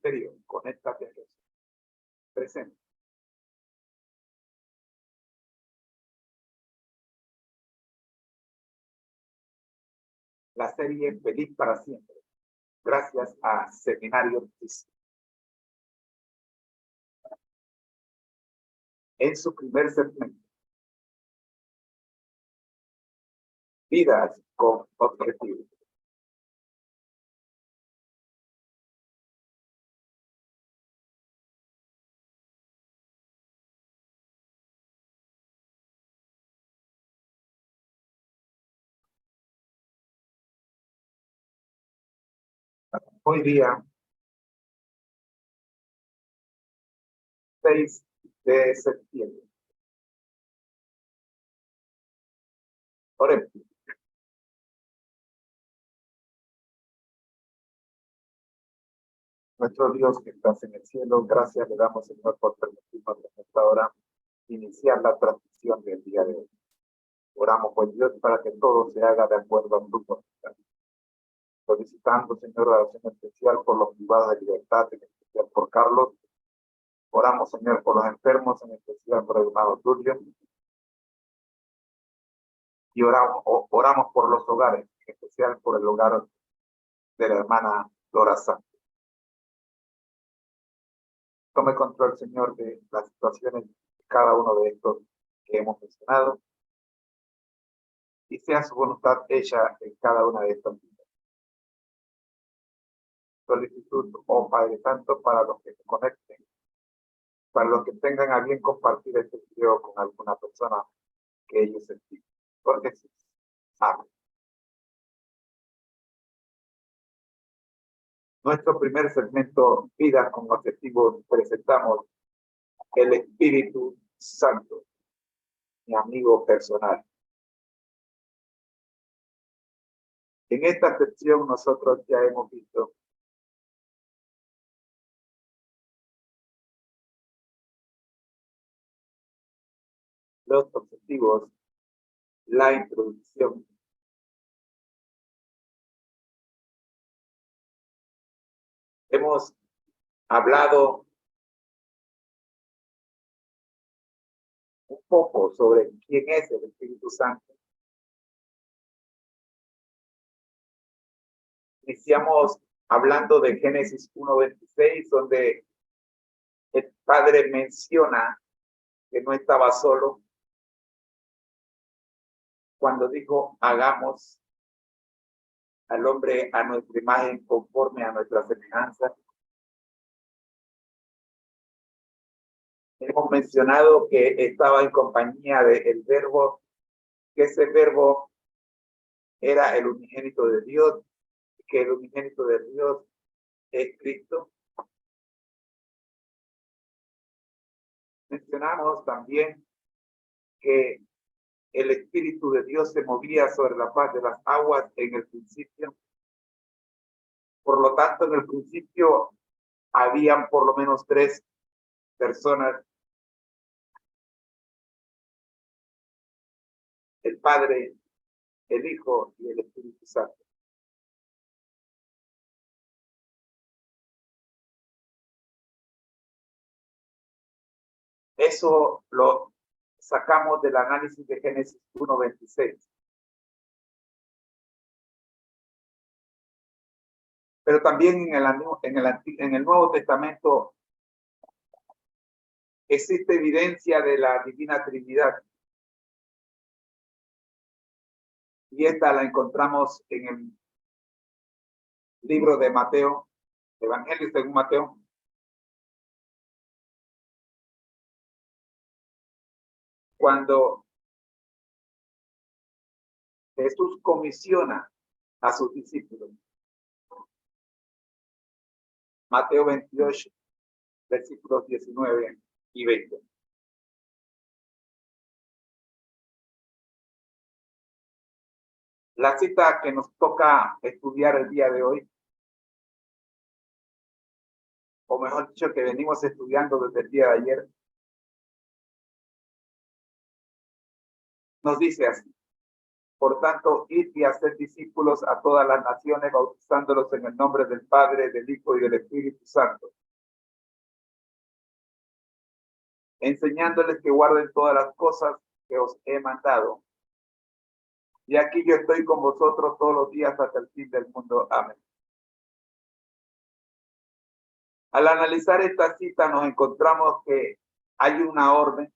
ministerio. Conéctate a Jesús. Presente. La serie Feliz para Siempre, gracias a Seminario Baptista. En su primer segmento, vidas con objetivos. Hoy día, 6 de septiembre. Oremos. Nuestro Dios que estás en el cielo, gracias le damos, Señor, por permitirnos en esta hora iniciar la transmisión del día de hoy. Oramos, pues Dios, para que todo se haga de acuerdo a tu voluntad. Solicitando, Señor, oración especial por los privados de libertad, en especial por Carlos. Oramos, Señor, por los enfermos, en especial por el hermano Tulio. Y oramos por los hogares, en especial por el hogar de la hermana Dora Santos. Tome control, Señor, de las situaciones de cada uno de estos que hemos mencionado. Y sea su voluntad hecha en cada una de estas vidas. Solicitud, oh Padre Santo, para los que se conecten, para los que tengan a bien compartir este video con alguna persona que ellos entiendan. Por Jesús. Amén. Nuestro primer segmento, Vida con Objetivos, presentamos el Espíritu Santo, mi amigo personal. En esta sección nosotros ya hemos visto los objetivos, la introducción. Hemos hablado un poco sobre quién es el Espíritu Santo. Iniciamos hablando de Génesis 1:26, donde el Padre menciona que no estaba solo cuando dijo, hagamos al hombre a nuestra imagen, conforme a nuestra semejanza. Hemos mencionado que estaba en compañía del Verbo, que ese Verbo era el unigénito de Dios, que el unigénito de Dios es Cristo. Mencionamos también que el Espíritu de Dios se movía sobre la faz de las aguas en el principio. Por lo tanto, en el principio habían por lo menos 3 personas: el Padre, el Hijo y el Espíritu Santo. Eso lo sacamos del análisis de Génesis 1:26. Pero también en el Nuevo Testamento existe evidencia de la Divina Trinidad. Y esta la encontramos en el libro de Mateo, Evangelio según Mateo. Cuando Jesús comisiona a sus discípulos. Mateo 28, versículos 19 y 20. La cita que nos toca estudiar el día de hoy, o mejor dicho, que venimos estudiando desde el día de ayer, nos dice así: Por tanto, id y haced discípulos a todas las naciones, bautizándolos en el nombre del Padre, del Hijo y del Espíritu Santo, enseñándoles que guarden todas las cosas que os he mandado. Y aquí yo estoy con vosotros todos los días hasta el fin del mundo. Amén. Al analizar esta cita nos encontramos que hay una orden.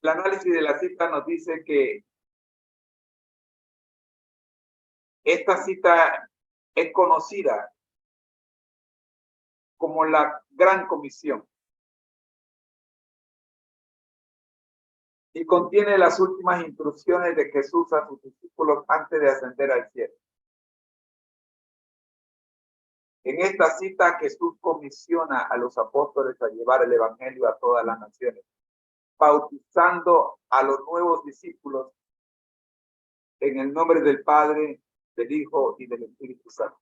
El análisis de la cita nos dice que esta cita es conocida como la Gran Comisión y contiene las últimas instrucciones de Jesús a sus discípulos antes de ascender al cielo. En esta cita Jesús comisiona a los apóstoles a llevar el evangelio a todas las naciones, bautizando a los nuevos discípulos en el nombre del Padre, del Hijo y del Espíritu Santo.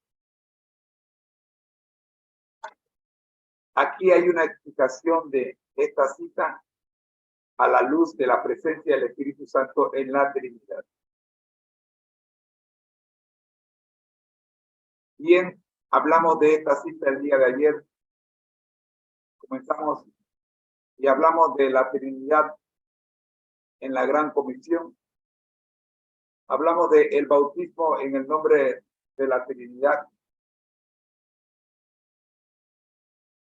Aquí hay una explicación de esta cita a la luz de la presencia del Espíritu Santo en la Trinidad. Bien, hablamos de esta cita el día de ayer. Comenzamos y hablamos de la Trinidad en la Gran Comisión. Hablamos del bautismo en el nombre de la Trinidad.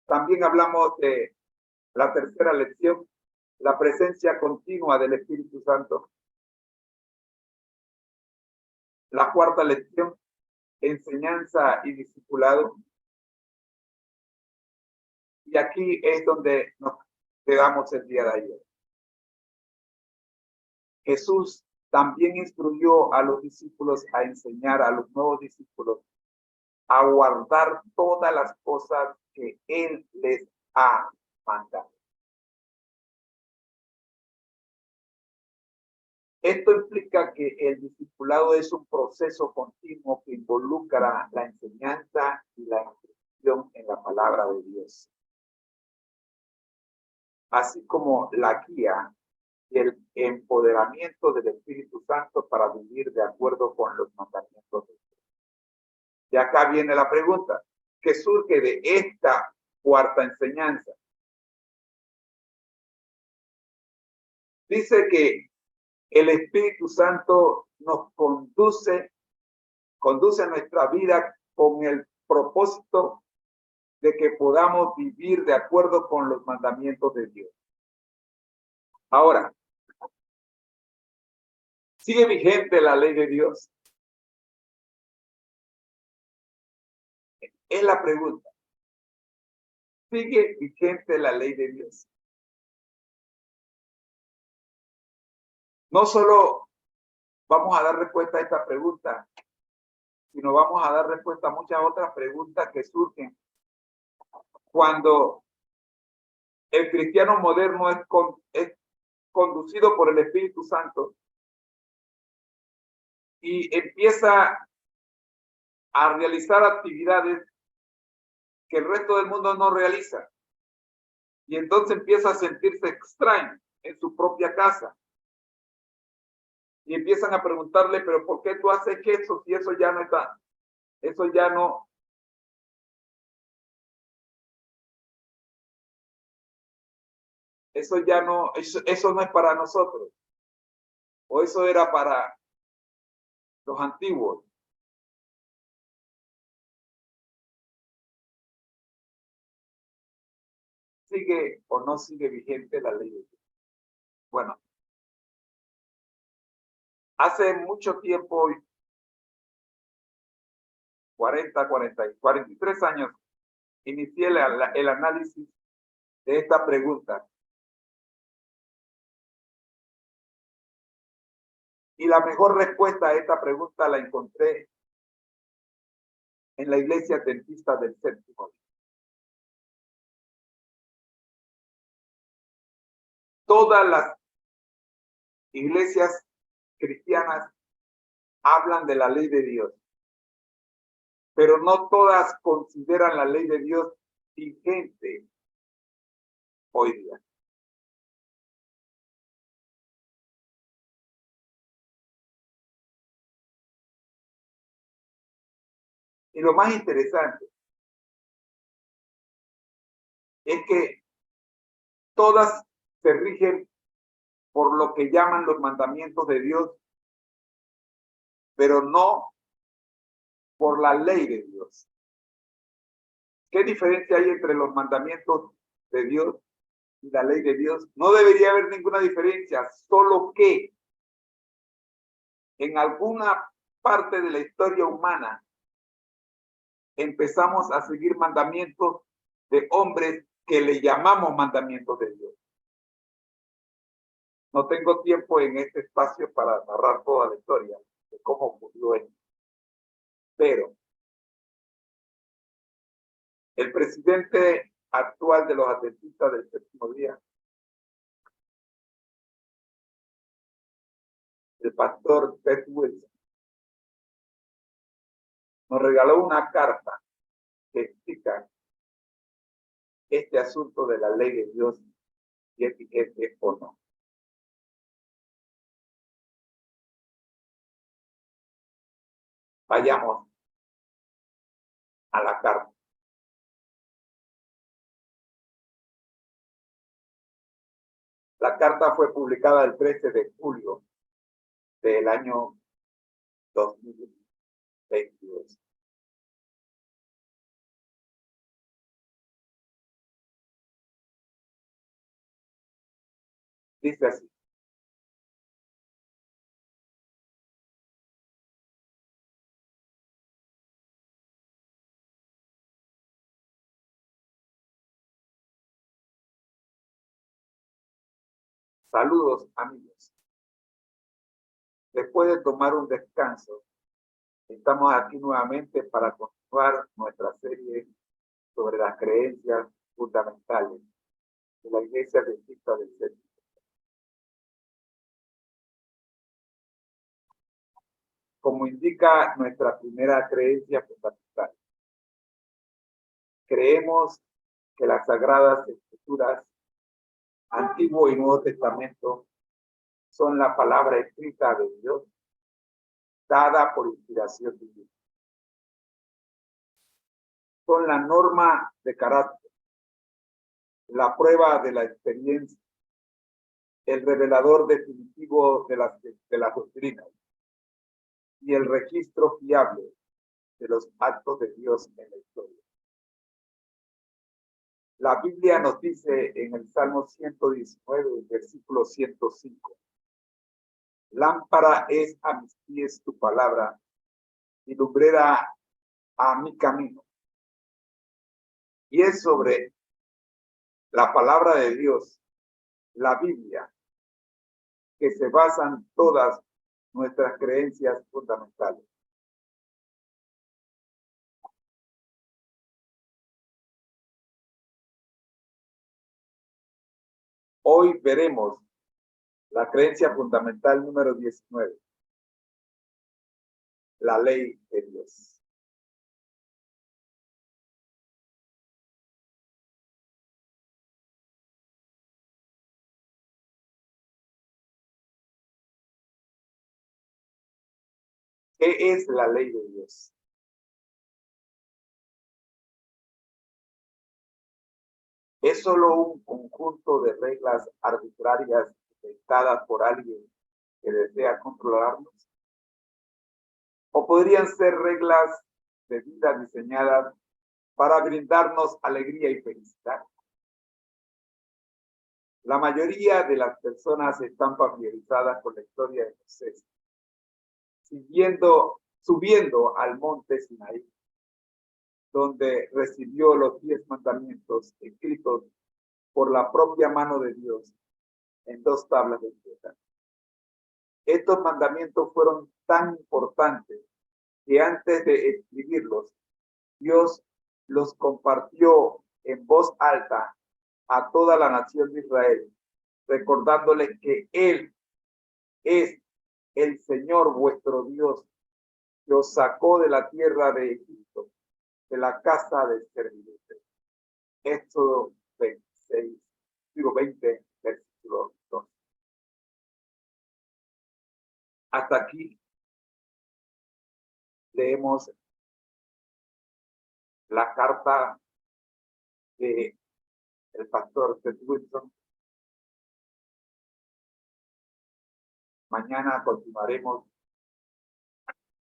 También hablamos de la tercera lección, la presencia continua del Espíritu Santo. La cuarta lección, enseñanza y discipulado. Y aquí es donde nos quedamos el día de ayer. Jesús también instruyó a los discípulos a enseñar a los nuevos discípulos a guardar todas las cosas que Él les ha mandado. Esto implica que el discipulado es un proceso continuo que involucra la enseñanza y la instrucción en la palabra de Dios, así como la guía y el empoderamiento del Espíritu Santo para vivir de acuerdo con los mandamientos de Dios. Y acá viene la pregunta, ¿qué surge de esta cuarta enseñanza? Dice que el Espíritu Santo nos conduce nuestra vida con el propósito de que podamos vivir de acuerdo con los mandamientos de Dios. Ahora, ¿sigue vigente la ley de Dios? Es la pregunta. ¿Sigue vigente la ley de Dios? No solo vamos a dar respuesta a esta pregunta, sino vamos a dar respuesta a muchas otras preguntas que surgen cuando el cristiano moderno es conducido por el Espíritu Santo y empieza a realizar actividades que el resto del mundo no realiza. Y entonces empieza a sentirse extraño en su propia casa. Y empiezan a preguntarle, pero ¿por qué tú haces eso si eso ya no está? Eso ya no. Eso ya no, eso no es para nosotros. O eso era para los antiguos. ¿Sigue o no sigue vigente la ley de Dios? Bueno, hace mucho tiempo, 43 años, inicié el análisis de esta pregunta. Y la mejor respuesta a esta pregunta la encontré en la Iglesia Adventista del Séptimo Día. Todas las iglesias cristianas hablan de la ley de Dios, pero no todas consideran la ley de Dios vigente hoy día. Y lo más interesante es que todas se rigen por lo que llaman los mandamientos de Dios, pero no por la ley de Dios. ¿Qué diferencia hay entre los mandamientos de Dios y la ley de Dios? No debería haber ninguna diferencia, solo que en alguna parte de la historia humana empezamos a seguir mandamientos de hombres que le llamamos mandamientos de Dios. No tengo tiempo en este espacio para narrar toda la historia de cómo ocurrió esto. Pero el presidente actual de los adventistas del séptimo día, el pastor Ted Wilson, nos regaló una carta que explica este asunto de la ley de Dios y etiquete o no. Vayamos a la carta. La carta fue publicada el 13 de julio del año 2022. Dice así: saludos, amigos. Después de tomar un descanso, estamos aquí nuevamente para continuar nuestra serie sobre las creencias fundamentales de la Iglesia Adventista del Séptimo. Como indica nuestra primera creencia fundamental, creemos que las Sagradas Escrituras, Antiguo y Nuevo Testamento, son la palabra escrita de Dios, dada por inspiración divina. Son la norma de carácter, la prueba de la experiencia, el revelador definitivo de las doctrinas y el registro fiable de los actos de Dios en la historia. La Biblia nos dice en el Salmo 119, versículo 105, lámpara es a mis pies tu palabra y lumbrera a mi camino. Y es sobre la palabra de Dios, la Biblia, que se basan todas nuestras creencias fundamentales. Hoy veremos la creencia fundamental número 19, la ley de Dios. ¿Qué es la ley de Dios? ¿Es solo un conjunto de reglas arbitrarias inventadas por alguien que desea controlarnos? ¿O podrían ser reglas de vida diseñadas para brindarnos alegría y felicidad? La mayoría de las personas están familiarizadas con la historia de Moisés, subiendo al monte Sinaí, donde recibió los 10 mandamientos escritos por la propia mano de Dios en 2 tablas de piedra. Estos mandamientos fueron tan importantes que antes de escribirlos, Dios los compartió en voz alta a toda la nación de Israel, recordándoles que Él es el Señor vuestro Dios, que os sacó de la tierra de Egipto, de la casa de servidumbre. Éxodo 26. capítulo 20, versículo 2. Hasta aquí leemos la carta de el pastor Ted Wilson. Mañana continuaremos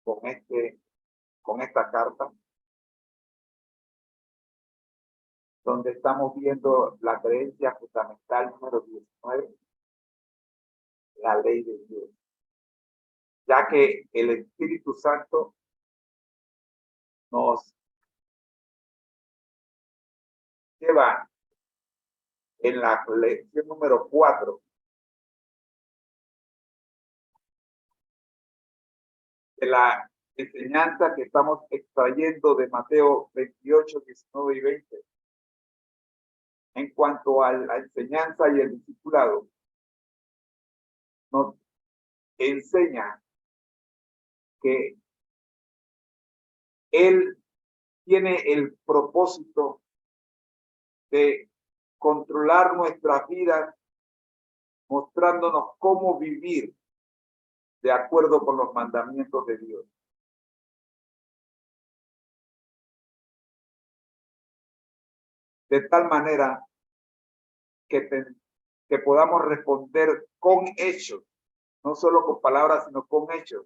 con esta carta, donde estamos viendo la creencia fundamental número 19, la ley de Dios, ya que el Espíritu Santo nos lleva en la lección número 4 de la enseñanza que estamos extrayendo de Mateo 28, 19 y 20. En cuanto a la enseñanza y el discipulado, nos enseña que Él tiene el propósito de controlar nuestras vidas, mostrándonos cómo vivir de acuerdo con los mandamientos de Dios. De tal manera que podamos responder con hechos, no solo con palabras, sino con hechos,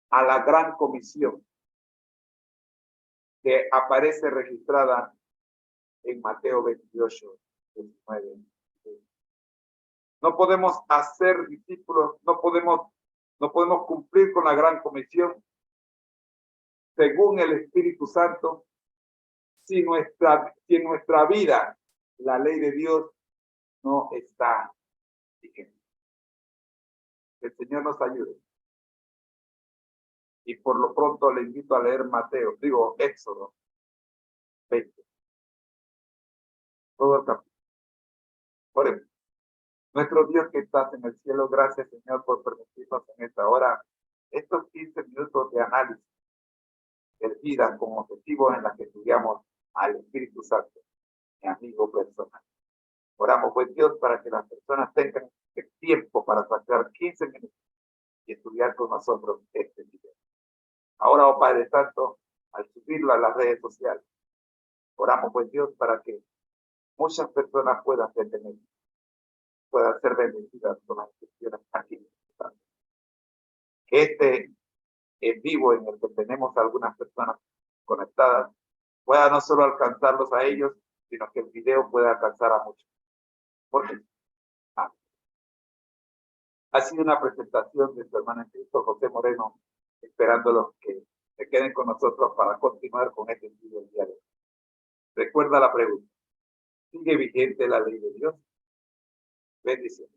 a la gran comisión que aparece registrada en Mateo 28, 19. No podemos hacer discípulos, no podemos cumplir con la gran comisión según el Espíritu Santo si en nuestra vida la ley de Dios no está vigente. Que el Señor nos ayude. Y por lo pronto le invito a leer Éxodo 20. Todo el capítulo. Oremos. Nuestro Dios que estás en el cielo, gracias Señor por permitirnos en esta hora estos 15 minutos de análisis de vida con objetivos en la que estudiamos al Espíritu Santo, mi amigo personal. Oramos, pues Dios, para que las personas tengan el tiempo para sacar 15 minutos y estudiar con nosotros este video. Ahora, oh Padre Santo, al subirlo a las redes sociales, oramos, pues Dios, para que muchas personas puedan detener, puedan ser bendecidas con las instrucciones aquí. Que en vivo en el que tenemos algunas personas conectadas pueda no solo alcanzarlos a ellos, sino que el video pueda alcanzar a muchos. Porque ha sido una presentación de su hermano en Cristo, José Moreno, esperándolos que se queden con nosotros para continuar con este video diario. Recuerda la pregunta: ¿sigue vigente la ley de Dios? Bendición.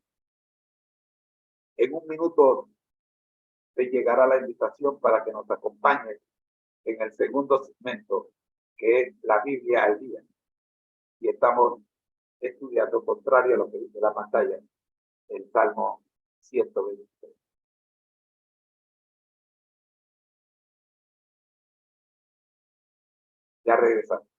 En un minuto te llegará la invitación para que nos acompañes en el segundo segmento, que es la Biblia al día. Y estamos estudiando, contrario a lo que dice la pantalla, el Salmo 123. Ya regresamos.